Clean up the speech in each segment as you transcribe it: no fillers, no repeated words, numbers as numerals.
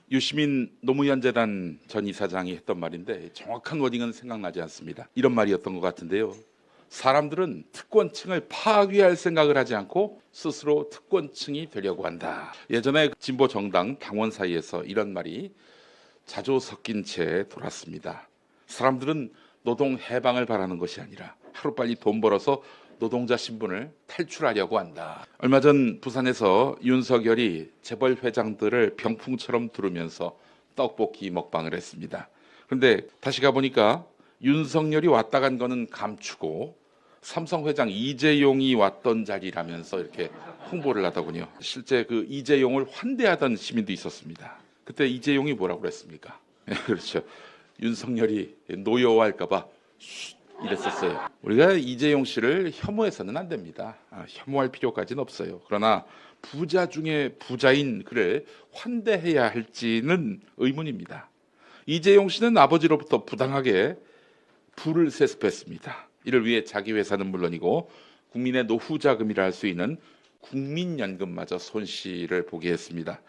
유시민 노무현재단 전 이사장이 했던 말인데 정확한 워딩은 생각나지 않습니다. 이런 말이었던 것 같은데요. 사람들은 특권층을 파괴할 생각을 하지 않고 스스로 특권층이 되려고 한다. 예전에 진보 정당 당원 사이에서 이런 말이 자주 섞인 채 돌았습니다. 사람들은 노동 해방을 바라는 것이 아니라 하루빨리 돈 벌어서 노동자 신분을 탈출하려고 한다. 얼마 전 부산에서 윤석열이 재벌 회장들을 병풍처럼 두르면서 떡볶이 먹방을 했습니다. 그런데 다시 가보니까 윤석열이 왔다 간 거는 감추고 삼성 회장 이재용이 왔던 자리라면서 이렇게 홍보를 하더군요. 실제 그 이재용을 환대하던 시민도 있었습니다. 그때 이재용이 뭐라고 그랬습니까? 그렇죠. 윤석열이 노여워할까봐 이랬었어요. 우리가 이재용 씨를 혐오해서는 안 됩니다. 혐오할 필요까지는 없어요. 그러나 부자 중에 부자인 그를 환대해야 할지는 의문입니다. 이재용 씨는 아버지로부터 부당하게 부를 세습했습니다. 이를 위해 자기 회사는 물론이고 국민의 노후 자금이라 할 수 있는 국민연금마저 손실을 보게 했습니다.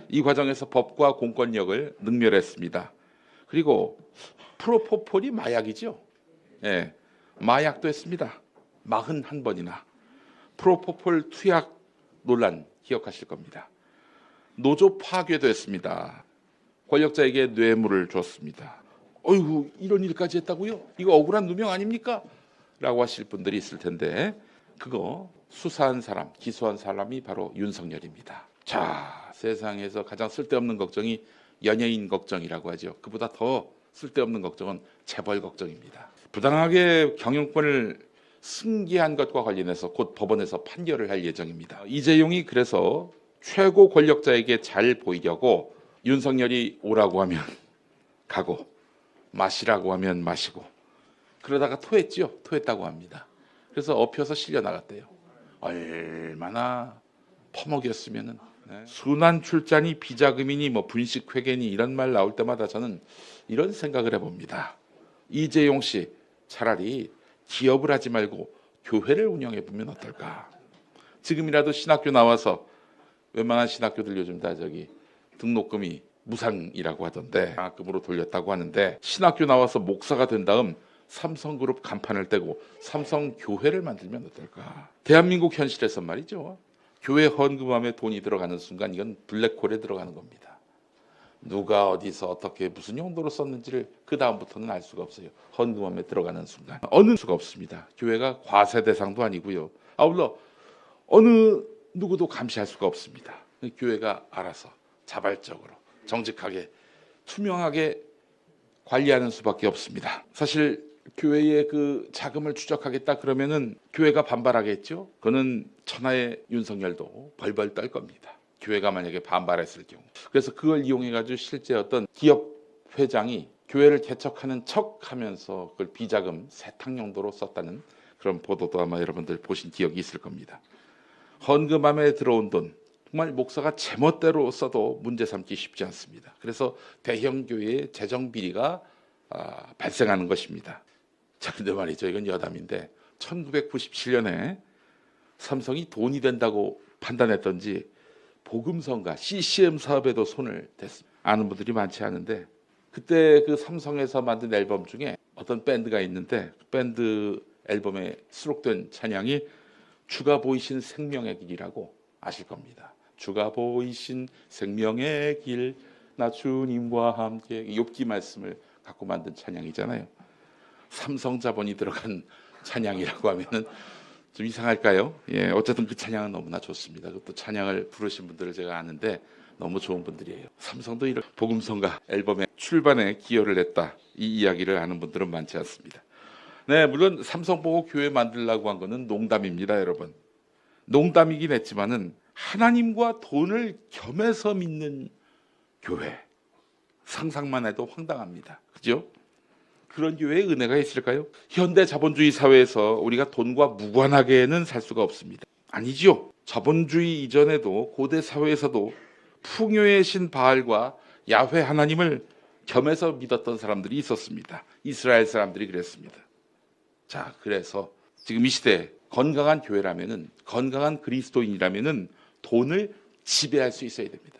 이 과정에서 법과 공권력을 능멸했습니다. 그리고 프로포폴이 마약이죠. 예, 마약도 했습니다. 41번이나. 프로포폴 투약 논란 기억하실 겁니다. 노조 파괴도 했습니다. 권력자에게 뇌물을 줬습니다. 어이구, 이런 일까지 했다고요? 이거 억울한 누명 아닙니까? 라고 하실 분들이 있을 텐데 그거 수사한 사람, 기소한 사람이 바로 윤석열입니다. 자, 세상에서 가장 쓸데없는 걱정이 연예인 걱정이라고 하죠. 그보다 더 쓸데없는 걱정은 재벌 걱정입니다. 부당하게 경영권을 승계한 것과 관련해서 곧 법원에서 판결을 할 예정입니다. 이재용이 그래서 최고 권력자에게 잘 보이려고 윤석열이 오라고 하면 가고 마시라고 하면 마시고 그러다가 토했죠. 토했다고 합니다. 그래서 엎혀서 실려 나갔대요. 얼마나 퍼먹였으면은. 네. 순환 출자니 비자금이니 뭐 분식회계니 이런 말 나올 때마다 저는 이런 생각을 해봅니다. 이재용 씨 차라리 기업을 하지 말고 교회를 운영해 보면 어떨까? 지금이라도 신학교 나와서 웬만한 신학교들 요즘 다 저기 등록금이 무상이라고 하던데 장학금으로 돌렸다고 하는데 신학교 나와서 목사가 된 다음 삼성그룹 간판을 떼고 삼성교회를 만들면 어떨까? 대한민국 현실에서 말이죠. 교회 헌금함에 돈이 들어가는 순간 이건 블랙홀에 들어가는 겁니다. 누가 어디서 어떻게 무슨 용도로 썼는지를 그 다음부터는 알 수가 없어요. 헌금함에 들어가는 순간 어느 수가 없습니다. 교회가 과세 대상도 아니고요. 아울러 어느 누구도 감시할 수가 없습니다. 교회가 알아서 자발적으로 정직하게 투명하게 관리하는 수밖에 없습니다. 사실 교회의 그 자금을 추적하겠다 그러면은 교회가 반발하겠죠. 그거는 천하의 윤석열도 벌벌 떨 겁니다. 교회가 만약에 반발했을 경우. 그래서 그걸 이용해 가지고 실제 어떤 기업 회장이 교회를 개척하는 척하면서 그걸 비자금 세탁 용도로 썼다는 그런 보도도 아마 여러분들 보신 기억이 있을 겁니다. 헌금함에 들어온 돈 정말 목사가 제멋대로 써도 문제 삼기 쉽지 않습니다. 그래서 대형 교회의 재정 비리가 발생하는 것입니다. 자, 근데 말이죠. 이건 여담인데 1997년에 삼성이 돈이 된다고 판단했던지 복음성가 CCM 사업에도 손을 댔습니다. 아는 분들이 많지 않은데 그때 그 삼성에서 만든 앨범 중에 어떤 밴드가 있는데 그 밴드 앨범에 수록된 찬양이 주가 보이신 생명의 길이라고 아실 겁니다. 주가 보이신 생명의 길 나 주님과 함께 욥기 말씀을 갖고 만든 찬양이잖아요. 삼성 자본이 들어간 찬양이라고 하면은 좀 이상할까요? 예, 어쨌든 그 찬양은 너무나 좋습니다. 그것도 찬양을 부르신 분들을 제가 아는데 너무 좋은 분들이에요. 삼성도 이런 복음성가 앨범의 출반에 기여를 했다. 이 이야기를 아는 분들은 많지 않습니다. 네, 물론 삼성 보고 교회 만들려고 한 거는 농담입니다, 여러분. 농담이긴 했지만은 하나님과 돈을 겸해서 믿는 교회 상상만 해도 황당합니다. 그죠? 그런 교회에 은혜가 있을까요? 현대 자본주의 사회에서 우리가 돈과 무관하게는 살 수가 없습니다. 아니지요. 자본주의 이전에도 고대 사회에서도 풍요의 신 바알과 야훼 하나님을 겸해서 믿었던 사람들이 있었습니다. 이스라엘 사람들이 그랬습니다. 자, 그래서 지금 이 시대에 건강한 교회라면은 건강한 그리스도인이라면은 돈을 지배할 수 있어야 됩니다.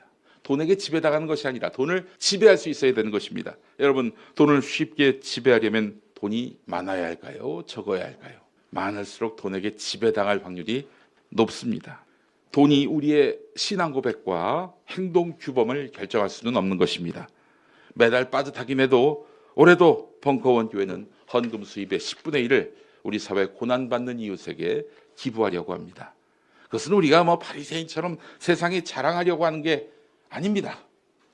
돈에게 지배당하는 것이 아니라 돈을 지배할 수 있어야 되는 것입니다. 여러분, 돈을 쉽게 지배하려면 돈이 많아야 할까요? 적어야 할까요? 많을수록 돈에게 지배당할 확률이 높습니다. 돈이 우리의 신앙 고백과 행동 규범을 결정할 수는 없는 것입니다. 매달 빠듯하긴 해도 올해도 벙커원 교회는 헌금 수입의 10분의 1을 우리 사회 고난받는 이웃에게 기부하려고 합니다. 그것은 우리가 바리새인처럼 세상에 자랑하려고 하는 게 아닙니다.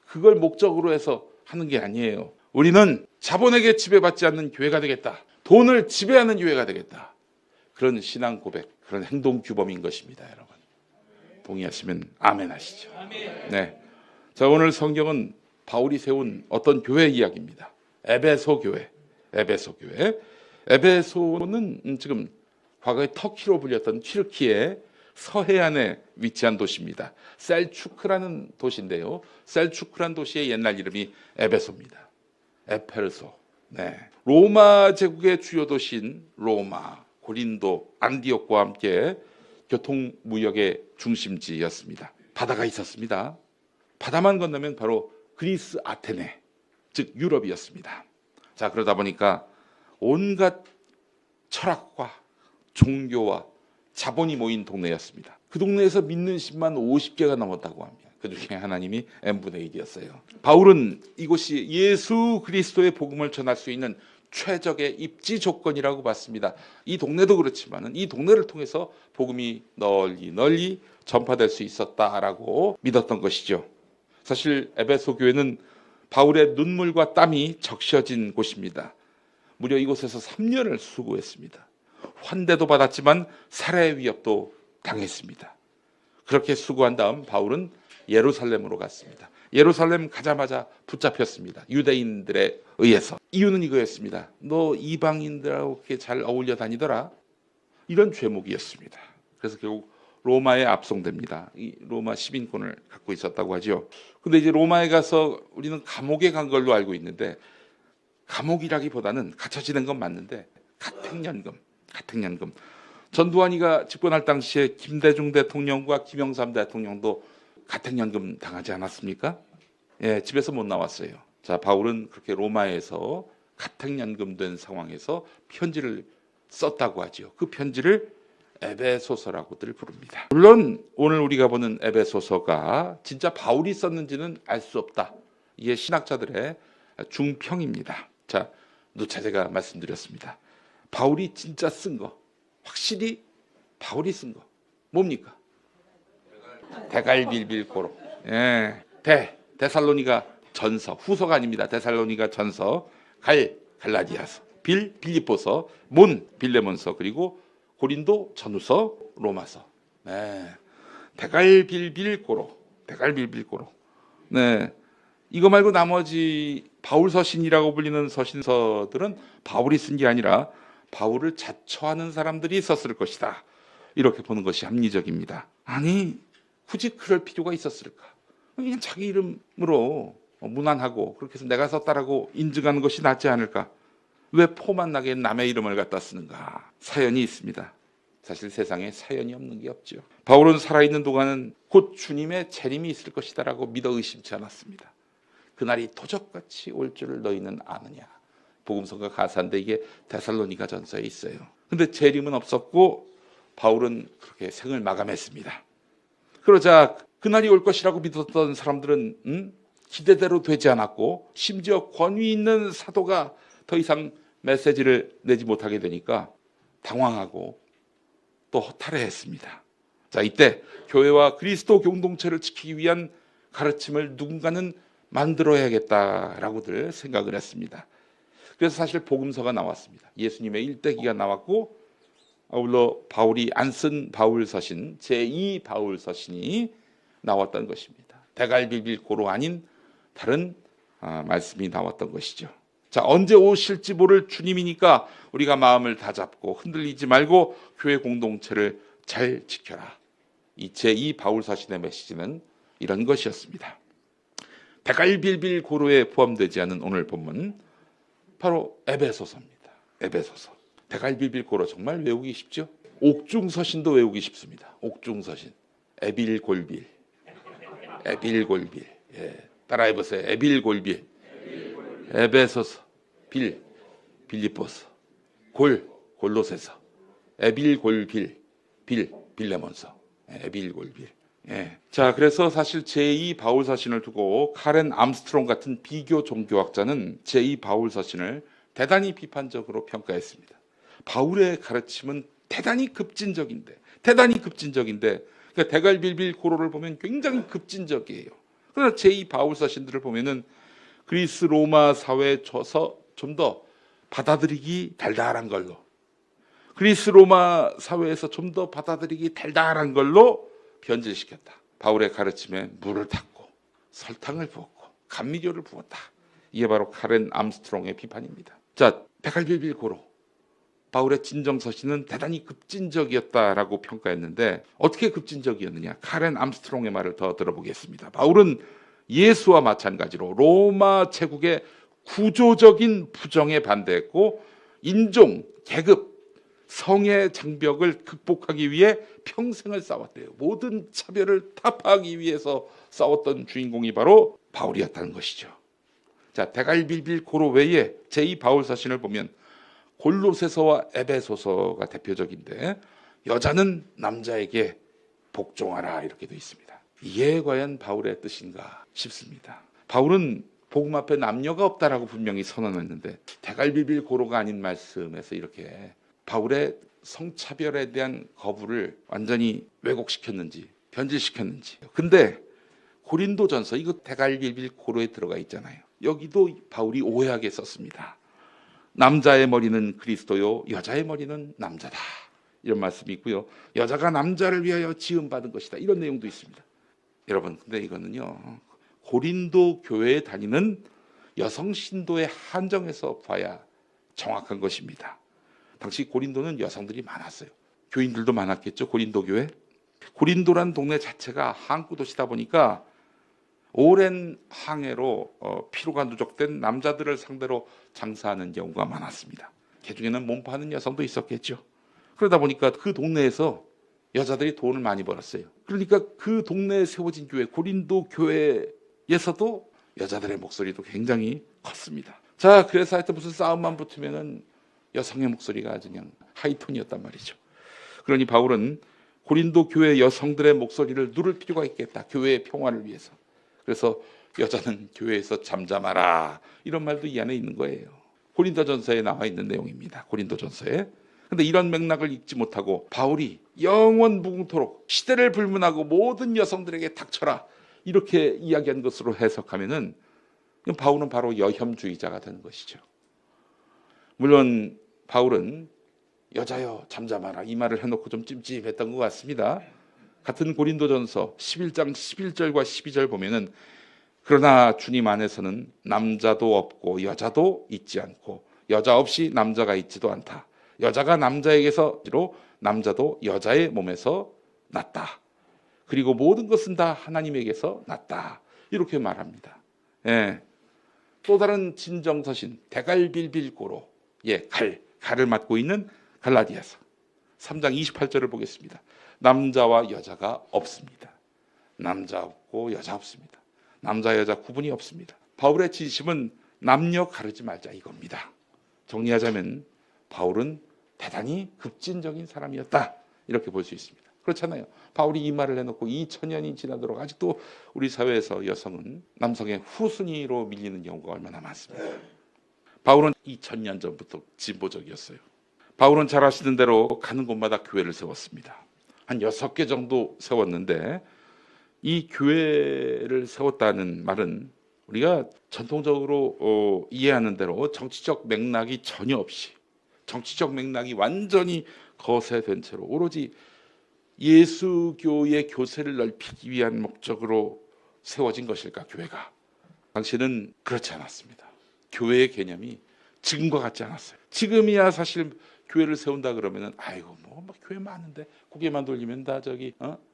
그걸 목적으로 해서 하는 게 아니에요. 우리는 자본에게 지배받지 않는 교회가 되겠다. 돈을 지배하는 교회가 되겠다. 그런 신앙 고백, 그런 행동 규범인 것입니다, 여러분. 동의하시면 아멘 하시죠. 네. 자, 오늘 성경은 바울이 세운 어떤 교회 이야기입니다. 에베소 교회. 에베소는 지금 과거에 터키로 불렸던 튀르키의 서해안에 위치한 도시입니다. 셀추크라는 도시인데요. 셀추크라는 도시의 옛날 이름이 에베소입니다. 에페르소. 네. 로마 제국의 주요 도시인 로마, 고린도, 안디옥과 함께 교통 무역의 중심지였습니다. 바다가 있었습니다. 바다만 건너면 바로 그리스 아테네, 즉 유럽이었습니다. 자, 그러다 보니까 온갖 철학과 종교와 자본이 모인 동네였습니다. 그 동네에서 믿는 신만 50개가 넘었다고 합니다. 그 중에 하나님이 n분의 1이었어요. 바울은 이곳이 예수 그리스도의 복음을 전할 수 있는 최적의 입지 조건이라고 봤습니다. 이 동네도 그렇지만 이 동네를 통해서 복음이 널리 전파될 수 있었다라고 믿었던 것이죠. 사실 에베소 교회는 바울의 눈물과 땀이 적셔진 곳입니다. 무려 이곳에서 3년을 수고했습니다. 환대도 받았지만 살해 위협도 당했습니다. 그렇게 수고한 다음 바울은 예루살렘으로 갔습니다. 예루살렘 가자마자 붙잡혔습니다. 유대인들에 의해서. 이유는 이거였습니다. 너 이방인들하고 그렇게 잘 어울려 다니더라. 이런 죄목이었습니다. 그래서 결국 로마에 압송됩니다. 이 로마 시민권을 갖고 있었다고 하죠. 근데 이제 로마에 가서 우리는 감옥에 간 걸로 알고 있는데, 감옥이라기보다는 갇혀 지낸 건 맞는데 가택연금. 전두환이가 집권할 당시에 김대중 대통령과 김영삼 대통령도 가택연금 당하지 않았습니까? 예, 집에서 못 나왔어요. 자, 바울은 그렇게 로마에서 가택연금 된 상황에서 편지를 썼다고 하죠. 그 편지를 에베소서라고들 부릅니다. 물론 오늘 우리가 보는 에베소서가 진짜 바울이 썼는지는 알 수 없다. 이게 신학자들의 중평입니다. 자, 누차 제가 말씀드렸습니다. 바울이 진짜 쓴 거, 확실히 바울이 쓴 거 뭡니까? 데갈빌빌고로. 예, 데살로니가 전서, 후서가 아닙니다. 데살로니가 전서, 갈라디아서, 빌립보서, 빌레몬서, 그리고 고린도 전후서, 로마서. 네, 데갈빌빌고로. 네, 이거 말고 나머지 바울 서신이라고 불리는 서신서들은 바울이 쓴 게 아니라 바울을 자처하는 사람들이 썼을 것이다. 이렇게 보는 것이 합리적입니다. 아니, 굳이 그럴 필요가 있었을까? 그냥 자기 이름으로 무난하고 그렇게 해서 내가 썼다라고 인증하는 것이 낫지 않을까? 왜 포만 나게 남의 이름을 갖다 쓰는가? 사연이 있습니다. 사실 세상에 사연이 없는 게 없죠. 바울은 살아있는 동안은 곧 주님의 재림이 있을 것이다라고 믿어 의심치 않았습니다. 그날이 도적같이 올 줄을 너희는 아느냐? 복음서가 가사인데 이게 데살로니가 전서에 있어요. 근데 재림은 없었고 바울은 그렇게 생을 마감했습니다. 그러자 그날이 올 것이라고 믿었던 사람들은 기대대로 되지 않았고, 심지어 권위 있는 사도가 더 이상 메시지를 내지 못하게 되니까 당황하고 또 허탈해했습니다. 자, 이때 교회와 그리스도 공동체를 지키기 위한 가르침을 누군가는 만들어야겠다라고들 생각을 했습니다. 그래서 사실 복음서가 나왔습니다. 예수님의 일대기가 나왔고, 아울러 바울이 안 쓴 바울서신, 제2 바울서신이 나왔던 것입니다. 데갈빌빌고로 아닌 다른 말씀이 나왔던 것이죠. 자, 언제 오실지 모를 주님이니까 우리가 마음을 다잡고 흔들리지 말고 교회 공동체를 잘 지켜라. 이 제2 바울서신의 메시지는 이런 것이었습니다. 데갈빌빌고로에 포함되지 않은 오늘 본문, 바로 에베소서입니다. 에베소서. 데갈빌빌고로 정말 외우기 쉽죠? 옥중서신도 외우기 쉽습니다. 옥중서신. 에빌골빌. 따라해 보세요. 에빌골빌, 에베소서, 빌립보서, 골로새서, 에빌골빌, 빌레몬서, 에빌골빌. 자, 그래서 사실 제2 바울 서신을 두고 카렌 암스트롱 같은 비교 종교학자는 제2 바울 서신을 대단히 비판적으로 평가했습니다. 바울의 가르침은 대단히 급진적인데 그러니까 대갈빌빌 고로를 보면 굉장히 급진적이에요. 그러나 제2 바울 서신들을 보면은 그리스 로마 사회에 줘서 좀 더 받아들이기 달달한 걸로, 그리스 로마 사회에서 좀 더 받아들이기 달달한 걸로 변질시켰다. 바울의 가르침에 물을 탔고 설탕을 부었고 감미료를 부었다. 이게 바로 카렌 암스트롱의 비판입니다. 자, 대갈빌빌 고로, 바울의 진정서신은 대단히 급진적이었다라고 평가했는데 어떻게 급진적이었느냐? 카렌 암스트롱의 말을 더 들어보겠습니다. 바울은 예수와 마찬가지로 로마 제국의 구조적인 부정에 반대했고 인종, 계급, 성의 장벽을 극복하기 위해 평생을 싸웠대요. 모든 차별을 타파하기 위해서 싸웠던 주인공이 바로 바울이었다는 것이죠. 자, 대갈빌빌 고로 외에 제2 바울 서신을 보면 골로새서와 에베소서가 대표적인데 여자는 남자에게 복종하라 이렇게 되어 있습니다. 이게 과연 바울의 뜻인가 싶습니다. 바울은 복음 앞에 남녀가 없다라고 분명히 선언했는데 대갈빌빌 고로가 아닌 말씀에서 이렇게 바울의 성차별에 대한 거부를 완전히 왜곡시켰는지 변질시켰는지. 근데 고린도전서 이거 대갈빌빌 고로에 들어가 있잖아요. 여기도 바울이 오해하게 썼습니다. 남자의 머리는 그리스도요 여자의 머리는 남자다 이런 말씀이 있고요. 여자가 남자를 위하여 지음받은 것이다 이런 내용도 있습니다. 여러분, 근데 이거는요 고린도 교회에 다니는 여성 신도에 한정해서 봐야 정확한 것입니다. 당시 고린도는 여성들이 많았어요. 교인들도 많았겠죠. 고린도 교회. 고린도란 동네 자체가 항구 도시다 보니까 오랜 항해로 피로가 누적된 남자들을 상대로 장사하는 경우가 많았습니다. 그중에는 몸파는 여성도 있었겠죠. 그러다 보니까 그 동네에서 여자들이 돈을 많이 벌었어요. 그러니까 그 동네에 세워진 교회, 고린도 교회에서도 여자들의 목소리도 굉장히 컸습니다. 자, 그래서 하여튼 무슨 싸움만 붙으면은 여성의 목소리가 아주 그냥 하이톤이었단 말이죠. 그러니 바울은 고린도 교회 여성들의 목소리를 누를 필요가 있겠다. 교회의 평화를 위해서. 그래서 여자는 교회에서 잠잠하라 이런 말도 이 안에 있는 거예요. 고린도전서에 나와 있는 내용입니다. 고린도전서에. 근데 이런 맥락을 읽지 못하고 바울이 영원 무궁토록 시대를 불문하고 모든 여성들에게 닥쳐라 이렇게 이야기한 것으로 해석하면은 바울은 바로 여혐주의자가 되는 것이죠. 물론 바울은 여자여 잠잠하라 이 말을 해놓고 좀 찜찜했던 것 같습니다. 같은 고린도전서 11장 11절과 12절 보면은 그러나 주님 안에서는 남자도 없고 여자도 있지 않고 여자 없이 남자가 있지도 않다. 여자가 남자에게서로 남자도 여자의 몸에서 났다. 그리고 모든 것은 다 하나님에게서 났다. 이렇게 말합니다. 또 다른 진정서신 대갈빌빌 고로 갈을 맡고 있는 갈라디아서 3장 28절을 보겠습니다. 남자와 여자가 없습니다. 남자 없고 여자 없습니다. 남자 여자 구분이 없습니다. 바울의 진심은 남녀 가르지 말자 이겁니다. 정리하자면 바울은 대단히 급진적인 사람이었다 이렇게 볼 수 있습니다. 그렇잖아요. 바울이 이 말을 해놓고 2000년이 지나도록 아직도 우리 사회에서 여성은 남성의 후순위로 밀리는 경우가 얼마나 많습니다. 바울은 2000년 전부터 진보적이었어요. 바울은 잘 아시는 대로 가는 곳마다 교회를 세웠습니다. 한 6개 정도 세웠는데 이 교회를 세웠다는 말은 우리가 전통적으로 이해하는 대로 정치적 맥락이 전혀 없이 정치적 맥락이 완전히 거세된 채로 오로지 예수교의 교세를 넓히기 위한 목적으로 세워진 것일까 교회가? 당시는 그렇지 않았습니다. 교회의 개념이 지금과 같지 않았어요. 지금이야 사실 교회를 세운다 그러면은 아이고 뭐 교회 많은데 고개만 돌리면 다 저기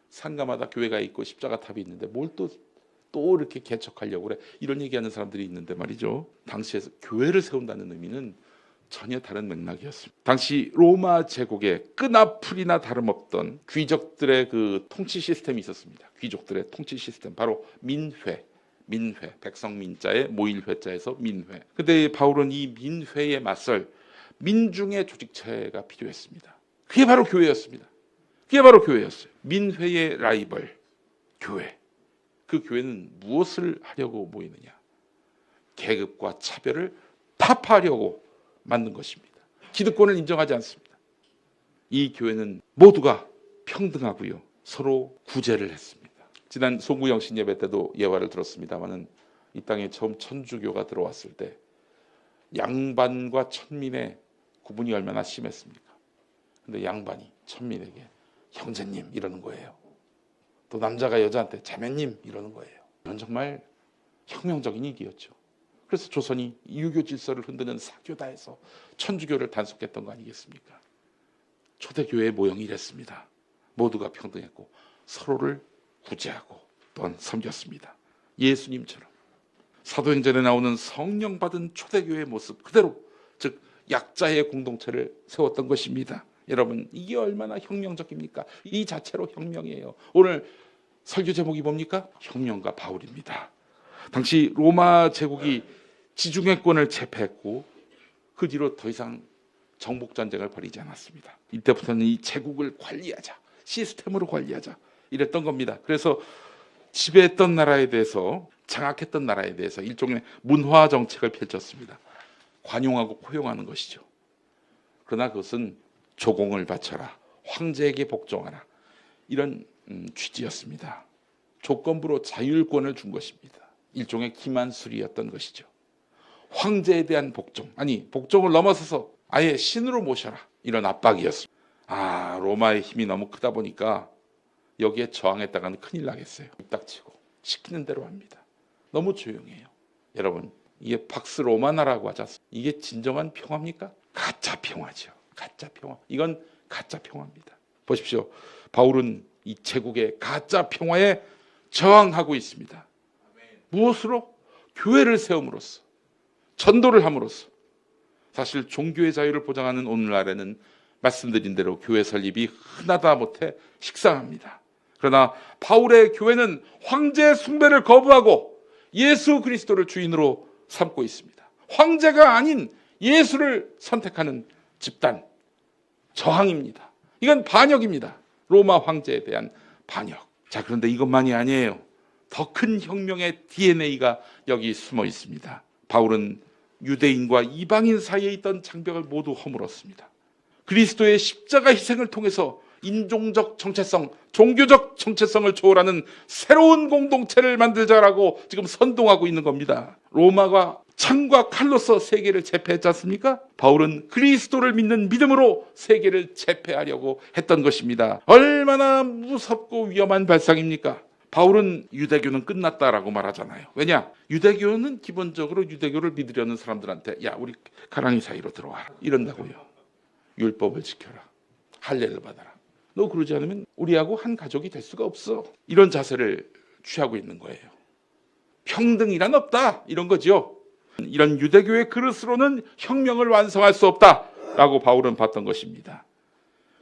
상가마다 교회가 있고 십자가 탑이 있는데 뭘 또 이렇게 개척하려고 그래 이런 얘기하는 사람들이 있는데 말이죠. 당시에서 교회를 세운다는 의미는 전혀 다른 맥락이었습니다. 당시 로마 제국의 끈앞풀이나 다름없던 귀족들의 그 통치 시스템이 있었습니다. 귀족들의 통치 시스템 바로 민회, 민회, 백성민자의 모일회자에서 민회. 근데 바울은 이 민회에 맞설 민중의 조직체가 필요했습니다. 그게 바로 교회였습니다. 그게 바로 교회였어요. 민회의 라이벌 교회. 그 교회는 무엇을 하려고 모이느냐? 계급과 차별을 타파하려고 만든 것입니다. 기득권을 인정하지 않습니다. 이 교회는 모두가 평등하고요, 서로 구제를 했습니다. 지난 송구영신 예배 때도 예화를 들었습니다마는 이 땅에 처음 천주교가 들어왔을 때 양반과 천민의 구분이 얼마나 심했습니까? 근데 양반이 천민에게 형제님 이러는 거예요. 또 남자가 여자한테 자매님 이러는 거예요. 이건 정말 혁명적인 일이었죠. 그래서 조선이 유교 질서를 흔드는 사교다에서 천주교를 단속했던 거 아니겠습니까? 초대교회의 모형이 이랬습니다. 모두가 평등했고 서로를 구제하고 또한 섬겼습니다. 예수님처럼 사도행전에 나오는 성령 받은 초대교회의 모습 그대로, 즉 약자의 공동체를 세웠던 것입니다. 여러분, 이게 얼마나 혁명적입니까? 이 자체로 혁명이에요. 오늘 설교 제목이 뭡니까? 혁명가 바울입니다. 당시 로마 제국이 지중해권을 제패했고 그 뒤로 더 이상 정복 전쟁을 벌이지 않았습니다. 이때부터는 이 제국을 관리하자, 시스템으로 관리하자 이랬던 겁니다. 그래서 지배했던 나라에 대해서, 장악했던 나라에 대해서 일종의 문화 정책을 펼쳤습니다. 관용하고 포용하는 것이죠. 그러나 그것은 조공을 바쳐라, 황제에게 복종하라, 이런 취지였습니다. 조건부로 자율권을 준 것입니다. 일종의 기만술이었던 것이죠. 황제에 대한 복종, 아니 복종을 넘어서서 아예 신으로 모셔라, 이런 압박이었습니다. 로마의 힘이 너무 크다 보니까 여기에 저항했다가는 큰일 나겠어요. 닥치고 시키는 대로 합니다. 너무 조용해요. 여러분, 이게 팍스 로마나라고 하지 않습니까? 이게 진정한 평화입니까? 가짜 평화죠. 가짜 평화. 이건 가짜 평화입니다. 보십시오. 바울은 이 제국의 가짜 평화에 저항하고 있습니다. 무엇으로? 교회를 세움으로써, 전도를 함으로써. 사실 종교의 자유를 보장하는 오늘날에는 말씀드린 대로 교회 설립이 흔하다 못해 식상합니다. 그러나 바울의 교회는 황제 숭배를 거부하고 예수 그리스도를 주인으로 삼고 있습니다. 황제가 아닌 예수를 선택하는 집단, 저항입니다. 이건 반역입니다. 로마 황제에 대한 반역. 자, 그런데 이것만이 아니에요. 더 큰 혁명의 DNA가 여기 숨어 있습니다. 바울은 유대인과 이방인 사이에 있던 장벽을 모두 허물었습니다. 그리스도의 십자가 희생을 통해서 인종적 정체성, 종교적 정체성을 초월하는 새로운 공동체를 만들자라고 지금 선동하고 있는 겁니다. 로마가 창과 칼로서 세계를 제패했지 않습니까? 바울은 그리스도를 믿는 믿음으로 세계를 제패하려고 했던 것입니다. 얼마나 무섭고 위험한 발상입니까? 바울은 유대교는 끝났다라고 말하잖아요. 왜냐? 유대교는 기본적으로 유대교를 믿으려는 사람들한테 야, 우리 가랑이 사이로 들어와라, 이런다고요. 율법을 지켜라, 할례를 받아라. 너 그러지 않으면 우리하고 한 가족이 될 수가 없어. 이런 자세를 취하고 있는 거예요. 평등이란 없다, 이런 거죠. 이런 유대교의 그릇으로는 혁명을 완성할 수 없다라고 바울은 봤던 것입니다.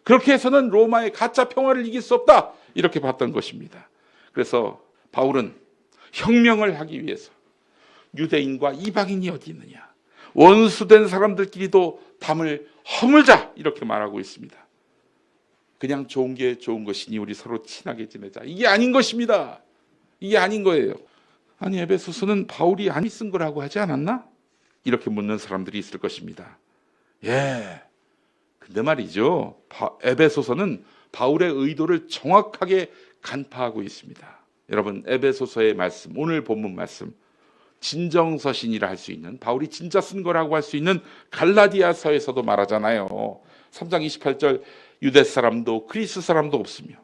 그렇게 해서는 로마의 가짜 평화를 이길 수 없다, 이렇게 봤던 것입니다. 그래서 바울은 혁명을 하기 위해서 유대인과 이방인이 어디 있느냐, 원수된 사람들끼리도 담을 허물자, 이렇게 말하고 있습니다. 그냥 좋은 게 좋은 것이니 우리 서로 친하게 지내자, 이게 아닌 것입니다. 이게 아닌 거예요. 아니, 에베소서는 바울이 안 쓴 거라고 하지 않았나? 이렇게 묻는 사람들이 있을 것입니다. 예, 근데 말이죠, 에베소서는 바울의 의도를 정확하게 간파하고 있습니다. 여러분, 에베소서의 말씀, 오늘 본문 말씀, 진정서신이라 할 수 있는, 바울이 진짜 쓴 거라고 할 수 있는 갈라디아서에서도 말하잖아요. 3장 28절, 유대 사람도 그리스 사람도 없으며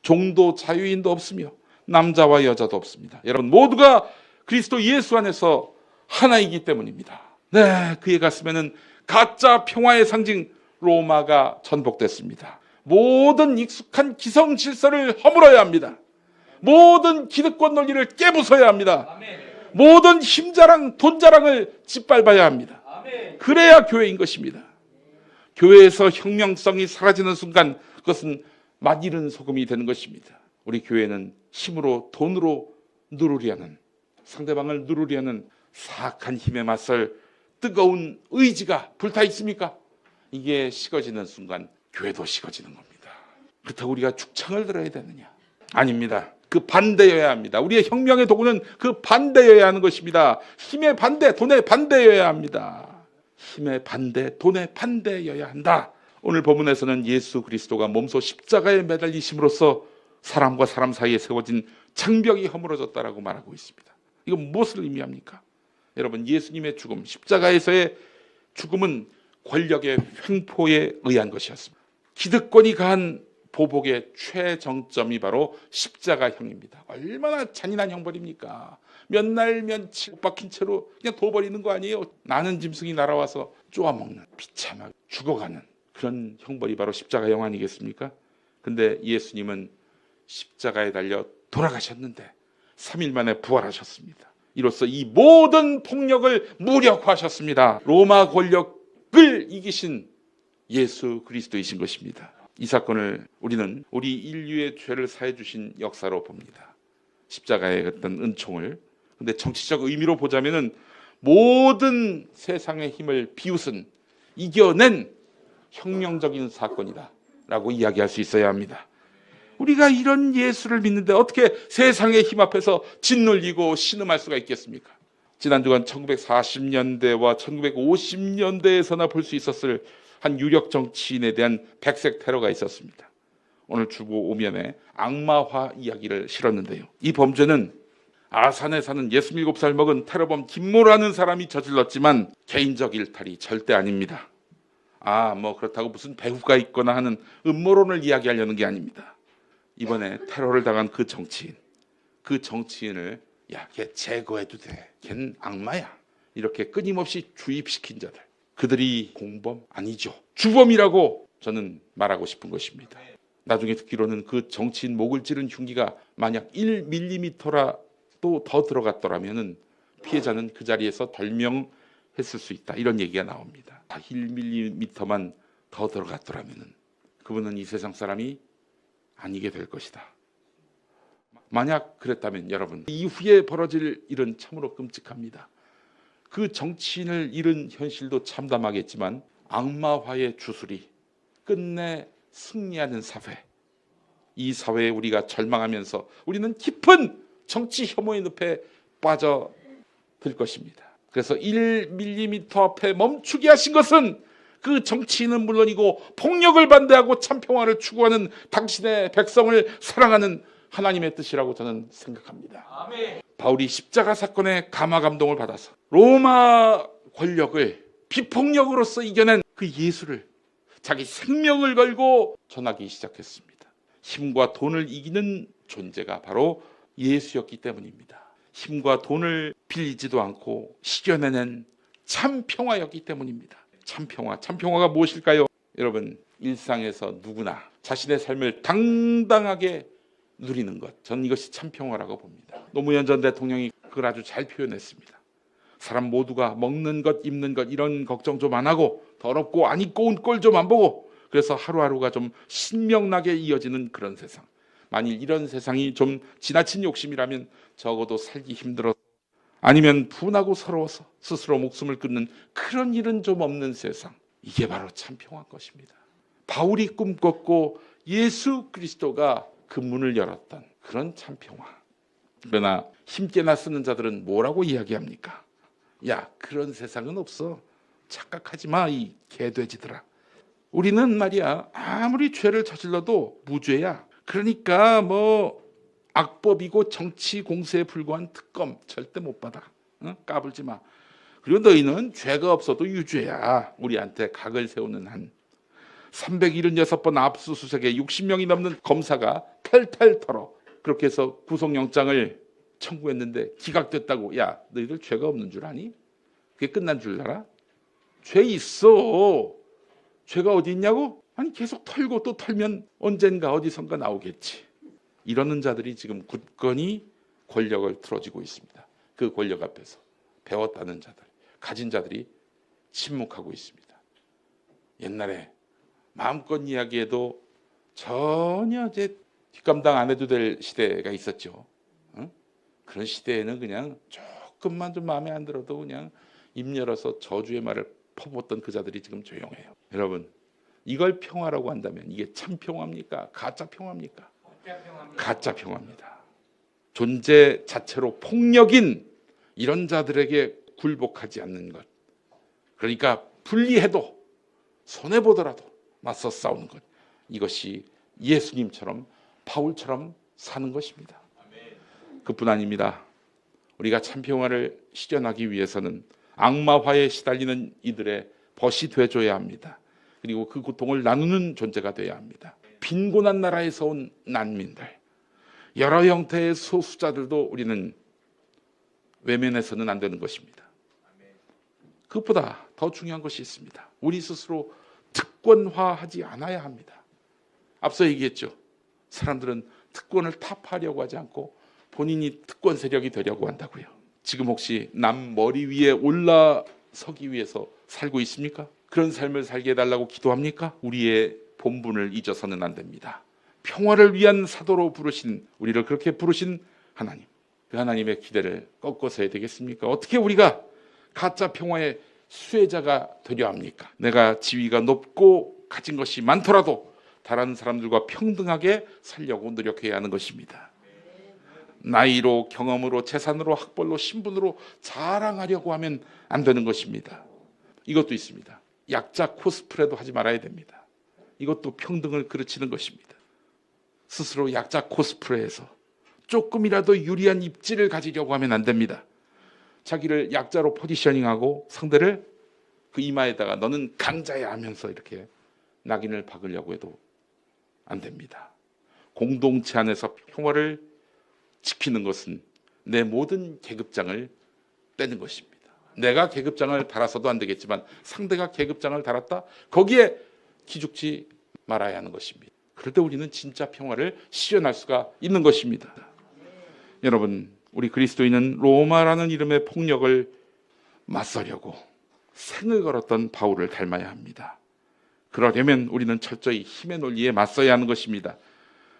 종도 자유인도 없으며 남자와 여자도 없습니다. 여러분, 모두가 그리스도 예수 안에서 하나이기 때문입니다. 네, 그의 가슴에는 가짜 평화의 상징 로마가 전복됐습니다. 모든 익숙한 기성 질서를 허물어야 합니다. 모든 기득권 논리를 깨부숴야 합니다. 모든 힘자랑, 돈자랑을 짓밟아야 합니다. 그래야 교회인 것입니다. 교회에서 혁명성이 사라지는 순간 그것은 맛 잃은 소금이 되는 것입니다. 우리 교회는 힘으로, 돈으로 누르려는 상대방을 누르려는 사악한 힘에 맞설 뜨거운 의지가 불타 있습니까? 이게 식어지는 순간 교회도 식어지는 겁니다. 그렇다고 우리가 죽창을 들어야 되느냐? 아닙니다. 그 반대여야 합니다. 우리의 혁명의 도구는 그 반대여야 하는 것입니다. 힘의 반대, 돈의 반대여야 합니다. 힘의 반대, 돈의 반대여야 한다. 오늘 본문에서는 예수 그리스도가 몸소 십자가에 매달리심으로써 사람과 사람 사이에 세워진 장벽이 허물어졌다라고 말하고 있습니다. 이건 무엇을 의미합니까? 여러분, 예수님의 죽음, 십자가에서의 죽음은 권력의 횡포에 의한 것이었습니다. 기득권이 가한 보복의 최정점이 바로 십자가형입니다. 얼마나 잔인한 형벌입니까? 몇 날 며칠 못 박힌 채로 그냥 둬버리는 거 아니에요? 나는 짐승이 날아와서 쪼아먹는, 비참하게 죽어가는 그런 형벌이 바로 십자가형 아니겠습니까? 근데 예수님은 십자가에 달려 돌아가셨는데 3일 만에 부활하셨습니다. 이로써 이 모든 폭력을 무력화하셨습니다. 로마 권력을 이기신 예수 그리스도이신 것입니다. 이 사건을 우리는 우리 인류의 죄를 사해 주신 역사로 봅니다. 십자가의 어떤 은총을. 근데 정치적 의미로 보자면은 모든 세상의 힘을 비웃은, 이겨낸 혁명적인 사건이다라고 이야기할 수 있어야 합니다. 우리가 이런 예수를 믿는데 어떻게 세상의 힘 앞에서 짓눌리고 신음할 수가 있겠습니까? 지난 주간 1940년대와 1950년대에서나 볼 수 있었을 한 유력 정치인에 대한 백색 테러가 있었습니다. 오늘 주보 오면에 악마화 이야기를 실었는데요. 이 범죄는 아산에 사는 67살 먹은 테러범 김모라는 사람이 저질렀지만 개인적 일탈이 절대 아닙니다. 그렇다고 무슨 배후가 있거나 하는 음모론을 이야기하려는 게 아닙니다. 이번에 테러를 당한 그 정치인을 걔 제거해도 돼, 걔는 악마야, 이렇게 끊임없이 주입시킨 자들, 그들이 공범 아니죠, 주범이라고 저는 말하고 싶은 것입니다. 나중에 듣기로는 그 정치인 목을 찌른 흉기가 만약 1mm라도 더 들어갔더라면 피해자는 그 자리에서 덜명했을 수 있다, 이런 얘기가 나옵니다. 1mm만 더 들어갔더라면 그분은 이 세상 사람이 아니게 될 것이다. 만약 그랬다면 여러분, 이후에 벌어질 일은 참으로 끔찍합니다. 그 정치인을 잃은 현실도 참담하겠지만 악마화의 주술이 끝내 승리하는 사회, 이 사회에 우리가 절망하면서 우리는 깊은 정치 혐오의 늪에 빠져들 것입니다. 그래서 1mm 앞에 멈추게 하신 것은 그 정치인은 물론이고 폭력을 반대하고 참평화를 추구하는 당신의 백성을 사랑하는 하나님의 뜻이라고 저는 생각합니다. 아멘. 바울이 십자가 사건의 감화 감동을 받아서 로마 권력을 비폭력으로서 이겨낸 그 예수를 자기 생명을 걸고 전하기 시작했습니다. 힘과 돈을 이기는 존재가 바로 예수였기 때문입니다. 힘과 돈을 빌리지도 않고 실현해낸 참 평화였기 때문입니다. 참평화가 무엇일까요? 여러분, 일상에서 누구나 자신의 삶을 당당하게 누리는 것, 저는 이것이 참평화라고 봅니다. 노무현 전 대통령이 그걸 아주 잘 표현했습니다. 사람 모두가 먹는 것, 입는 것 이런 걱정 좀 안 하고, 더럽고 안 입고 온 꼴 좀 안 보고, 그래서 하루하루가 좀 신명나게 이어지는 그런 세상. 만일 이런 세상이 좀 지나친 욕심이라면 적어도 살기 힘들어서, 아니면 분하고 서러워서 스스로 목숨을 끊는 그런 일은 좀 없는 세상, 이게 바로 참평화인 것입니다. 바울이 꿈꿨고 예수 그리스도가 그 문을 열었던 그런 참평화. 그러나 힘께나 쓰는 자들은 뭐라고 이야기합니까? 야, 그런 세상은 없어, 착각하지 마, 이 개돼지들아. 우리는 말이야, 아무리 죄를 저질러도 무죄야. 그러니까 악법이고 정치 공세에 불과한 특검 절대 못 받아. 까불지 마. 그리고 너희는 죄가 없어도 유죄야. 우리한테 각을 세우는 한 376번 압수수색에 60명이 넘는 검사가 탈탈 털어 그렇게 해서 구속영장을 청구했는데 기각됐다고. 야, 너희들 죄가 없는 줄 아니? 그게 끝난 줄 알아? 죄 있어. 죄가 어디 있냐고? 아니, 계속 털고 또 털면 언젠가 어디선가 나오겠지. 이러는 자들이 지금 굳건히 권력을 틀어쥐고 있습니다. 그 권력 앞에서 배웠다는 자들, 가진 자들이 침묵하고 있습니다. 옛날에 마음껏 이야기해도 전혀 이제 뒷감당 안 해도 될 시대가 있었죠. 그런 시대에는 그냥 조금만 좀 마음에 안 들어도 그냥 입 열어서 저주의 말을 퍼붓던 그 자들이 지금 조용해요. 여러분, 이걸 평화라고 한다면 이게 참 평화입니까? 가짜 평화입니까? 가짜 평화입니다. 존재 자체로 폭력인 이런 자들에게 굴복하지 않는 것, 그러니까 불리해도 손해보더라도 맞서 싸우는 것, 이것이 예수님처럼 바울처럼 사는 것입니다. 그뿐 아닙니다. 우리가 참 평화를 실현하기 위해서는 악마화에 시달리는 이들의 벗이 되어줘야 합니다. 그리고 그 고통을 나누는 존재가 되어야 합니다. 빈곤한 나라에서 온 난민들, 여러 형태의 소수자들도 우리는 외면해서는 안 되는 것입니다. 그것보다 더 중요한 것이 있습니다. 우리 스스로 특권화하지 않아야 합니다. 앞서 얘기했죠. 사람들은 특권을 타파하려고 하지 않고 본인이 특권 세력이 되려고 한다고요. 지금 혹시 남 머리 위에 올라서기 위해서 살고 있습니까? 그런 삶을 살게 해달라고 기도합니까? 우리의 본분을 잊어서는 안 됩니다. 평화를 위한 사도로 부르신, 우리를 그렇게 부르신 하나님, 그 하나님의 기대를 꺾어서 해야 되겠습니까? 어떻게 우리가 가짜 평화의 수혜자가 되려 합니까? 내가 지위가 높고 가진 것이 많더라도 다른 사람들과 평등하게 살려고 노력해야 하는 것입니다. 나이로, 경험으로, 재산으로, 학벌로, 신분으로 자랑하려고 하면 안 되는 것입니다. 이것도 있습니다. 약자 코스프레도 하지 말아야 됩니다. 이것도 평등을 그르치는 것입니다. 스스로 약자 코스프레해서 조금이라도 유리한 입지를 가지려고 하면 안 됩니다. 자기를 약자로 포지셔닝하고 상대를 그 이마에다가 너는 강자야 하면서 이렇게 낙인을 박으려고 해도 안 됩니다. 공동체 안에서 평화를 지키는 것은 내 모든 계급장을 떼는 것입니다. 내가 계급장을 달아서도 안 되겠지만 상대가 계급장을 달았다? 거기에 기죽지 말아야 하는 것입니다. 그럴 때 우리는 진짜 평화를 실현할 수가 있는 것입니다. 여러분, 우리 그리스도인은 로마라는 이름의 폭력을 맞서려고 생을 걸었던 바울을 닮아야 합니다. 그러려면 우리는 철저히 힘의 논리에 맞서야 하는 것입니다.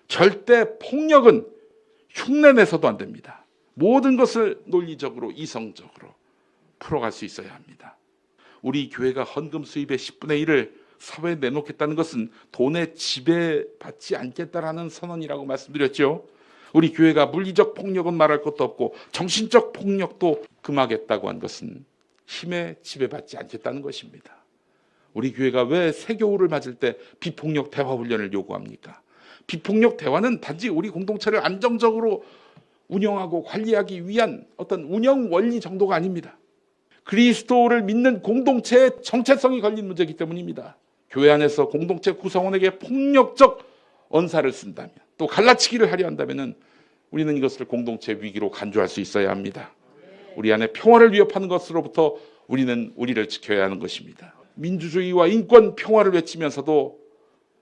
절대 폭력은 흉내내서도 안 됩니다. 모든 것을 논리적으로, 이성적으로 풀어갈 수 있어야 합니다. 우리 교회가 헌금 수입의 10분의 1을 사회에 내놓겠다는 것은 돈에 지배받지 않겠다라는 선언이라고 말씀드렸죠. 우리 교회가 물리적 폭력은 말할 것도 없고 정신적 폭력도 금하겠다고 한 것은 힘에 지배받지 않겠다는 것입니다. 우리 교회가 왜 세교우를 맞을 때 비폭력 대화 훈련을 요구합니까? 비폭력 대화는 단지 우리 공동체를 안정적으로 운영하고 관리하기 위한 어떤 운영 원리 정도가 아닙니다. 그리스도를 믿는 공동체의 정체성이 걸린 문제이기 때문입니다. 교회 안에서 공동체 구성원에게 폭력적 언사를 쓴다면, 또 갈라치기를 하려 한다면 우리는 이것을 공동체 위기로 간주할 수 있어야 합니다. 우리 안에 평화를 위협하는 것으로부터 우리는 우리를 지켜야 하는 것입니다. 민주주의와 인권, 평화를 외치면서도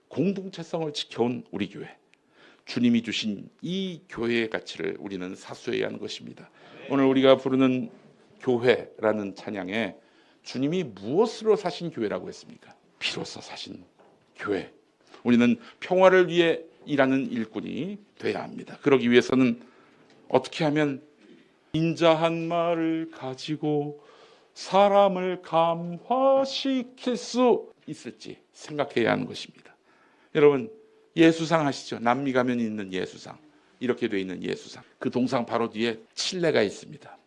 공동체성을 지켜온 우리 교회, 주님이 주신 이 교회의 가치를 우리는 사수해야 하는 것입니다. 오늘 우리가 부르는 교회라는 찬양에 주님이 무엇으로 사신 교회라고 했습니까? 피로써 사신 교회. 우리는 평화를 위해 일하는 일꾼이 돼야 합니다. 그러기 위해서는 어떻게 하면 인자한 말을 가지고 사람을 감화시킬 수 있을지 생각해야 하는 것입니다. 여러분, 예수상 아시죠? 남미 가면 있는 예수상, 이렇게 돼 있는 예수상, 그 동상 바로 뒤에 칠레가 있습니다.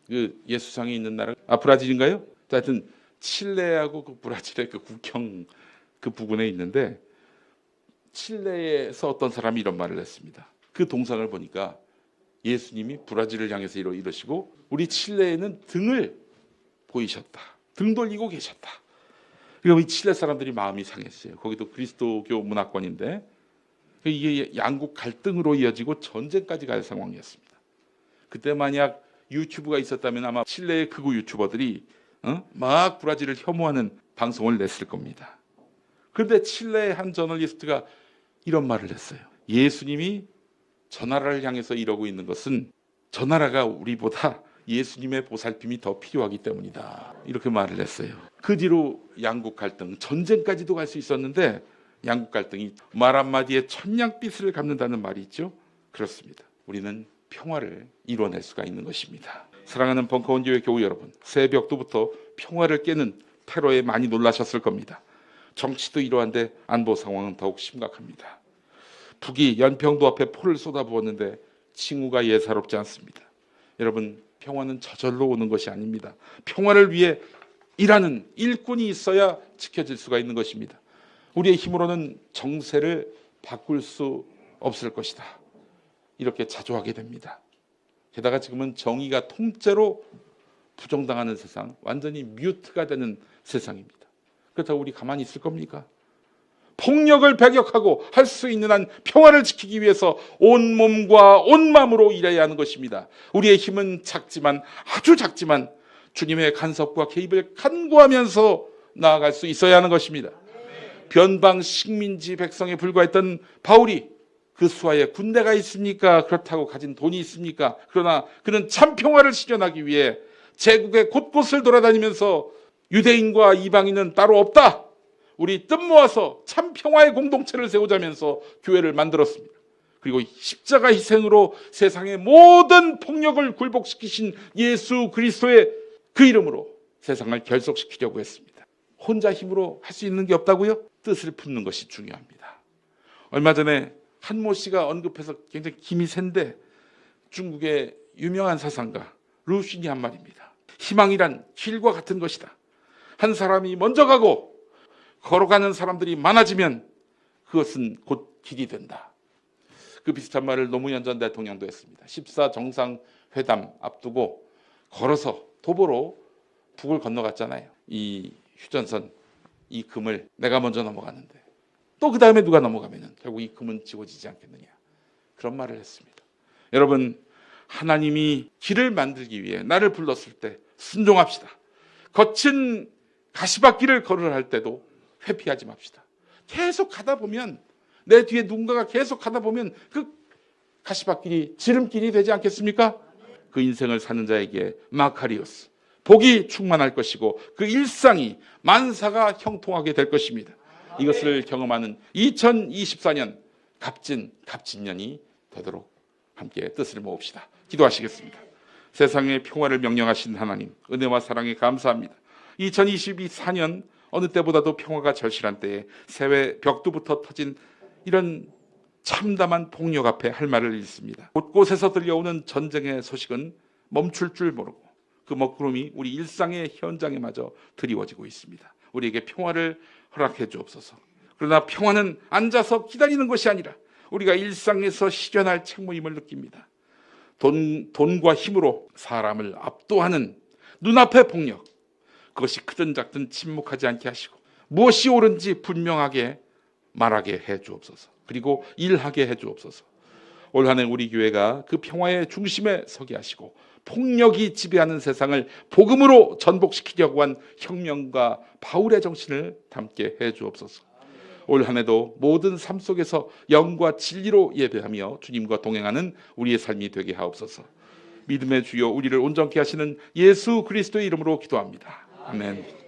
그 예수상이 있는 나라 브라질인가요? 하여튼 칠레하고 그 브라질의 그 국경 그 부근에 있는데, 칠레에서 어떤 사람이 이런 말을 했습니다. 그 동상을 보니까 예수님이 브라질을 향해서 이러시고 우리 칠레에는 등을 보이셨다. 등 돌리고 계셨다. 그러니까 이 칠레 사람들이 마음이 상했어요. 거기도 그리스도교 문화권인데 이게 양국 갈등으로 이어지고 전쟁까지 갈 상황이었습니다. 그때 만약 유튜브가 있었다면 아마 칠레의 극우 유튜버들이 막 브라질을 혐오하는 방송을 냈을 겁니다. 그런데 칠레의 한 저널리스트가 이런 말을 했어요. 예수님이 저 나라를 향해서 이러고 있는 것은 저 나라가 우리보다 예수님의 보살핌이 더 필요하기 때문이다. 이렇게 말을 했어요. 그 뒤로 양국 갈등, 전쟁까지도 갈 수 있었는데 양국 갈등이 말 한마디에 천냥빚을 갚는다는 말이 있죠. 그렇습니다. 우리는 평화를 이뤄낼 수가 있는 것입니다. 사랑하는 벙커원교회 교우 여러분, 새벽부터 평화를 깨는 테러에 많이 놀라셨을 겁니다. 정치도 이러한데 안보 상황은 더욱 심각합니다. 북이 연평도 앞에 포를 쏟아부었는데 징후가 예사롭지 않습니다. 여러분, 평화는 저절로 오는 것이 아닙니다. 평화를 위해 일하는 일꾼이 있어야 지켜질 수가 있는 것입니다. 우리의 힘으로는 정세를 바꿀 수 없을 것이다, 이렇게 자조하게 됩니다. 게다가 지금은 정의가 통째로 부정당하는 세상, 완전히 뮤트가 되는 세상입니다. 그렇다고 우리 가만히 있을 겁니까? 폭력을 배격하고 할 수 있는 한 평화를 지키기 위해서 온 몸과 온 마음으로 일해야 하는 것입니다. 우리의 힘은 작지만, 아주 작지만 주님의 간섭과 개입을 간구하면서 나아갈 수 있어야 하는 것입니다. 변방 식민지 백성에 불과했던 바울이 그 수하에 군대가 있습니까? 그렇다고 가진 돈이 있습니까? 그러나 그는 참 평화를 실현하기 위해 제국의 곳곳을 돌아다니면서 유대인과 이방인은 따로 없다, 우리 뜻 모아서 참 평화의 공동체를 세우자면서 교회를 만들었습니다. 그리고 십자가 희생으로 세상의 모든 폭력을 굴복시키신 예수 그리스도의 그 이름으로 세상을 결속시키려고 했습니다. 혼자 힘으로 할 수 있는 게 없다고요? 뜻을 품는 것이 중요합니다. 얼마 전에 한모 씨가 언급해서 굉장히 힘이 센데, 중국의 유명한 사상가 루쉔이 한 말입니다. 희망이란 길과 같은 것이다. 한 사람이 먼저 가고 걸어가는 사람들이 많아지면 그것은 곧 길이 된다. 그 비슷한 말을 노무현 전 대통령도 했습니다. 14 정상회담 앞두고 걸어서 도보로 북을 건너갔잖아요. 이 휴전선, 이 금을 내가 먼저 넘어갔는데 또 그 다음에 누가 넘어가면 결국 이 금은 지워지지 않겠느냐, 그런 말을 했습니다. 여러분, 하나님이 길을 만들기 위해 나를 불렀을 때 순종합시다. 거친 가시밭길을 걸으라 할 때도 회피하지 맙시다. 계속 가다 보면, 내 뒤에 누군가가 계속 가다 보면 그 가시밭길이 지름길이 되지 않겠습니까? 그 인생을 사는 자에게 마카리오스, 복이 충만할 것이고 그 일상이 만사가 형통하게 될 것입니다. 이것을 경험하는 2024년 갑진년이 되도록 함께 뜻을 모읍시다. 기도하시겠습니다. 세상의 평화를 명령하신 하나님, 은혜와 사랑에 감사합니다. 2024년 어느 때보다도 평화가 절실한 때에 세계 벽두부터 터진 이런 참담한 폭력 앞에 할 말을 잃습니다. 곳곳에서 들려오는 전쟁의 소식은 멈출 줄 모르고 그 먹구름이 우리 일상의 현장에마저 드리워지고 있습니다. 우리에게 평화를 허락해 주옵소서. 그러나 평화는 앉아서 기다리는 것이 아니라 우리가 일상에서 실현할 책무임을 느낍니다. 돈과 힘으로 사람을 압도하는 눈앞의 폭력, 그것이 크든 작든 침묵하지 않게 하시고 무엇이 옳은지 분명하게 말하게 해 주옵소서. 그리고 일하게 해 주옵소서. 올 한 해 우리 교회가 그 평화의 중심에 서게 하시고 폭력이 지배하는 세상을 복음으로 전복시키려고 한 혁명가 바울의 정신을 담게 해 주옵소서. 올 한 해도 모든 삶 속에서 영과 진리로 예배하며 주님과 동행하는 우리의 삶이 되게 하옵소서. 믿음의 주여, 우리를 온전케 하시는 예수 그리스도의 이름으로 기도합니다. 아멘.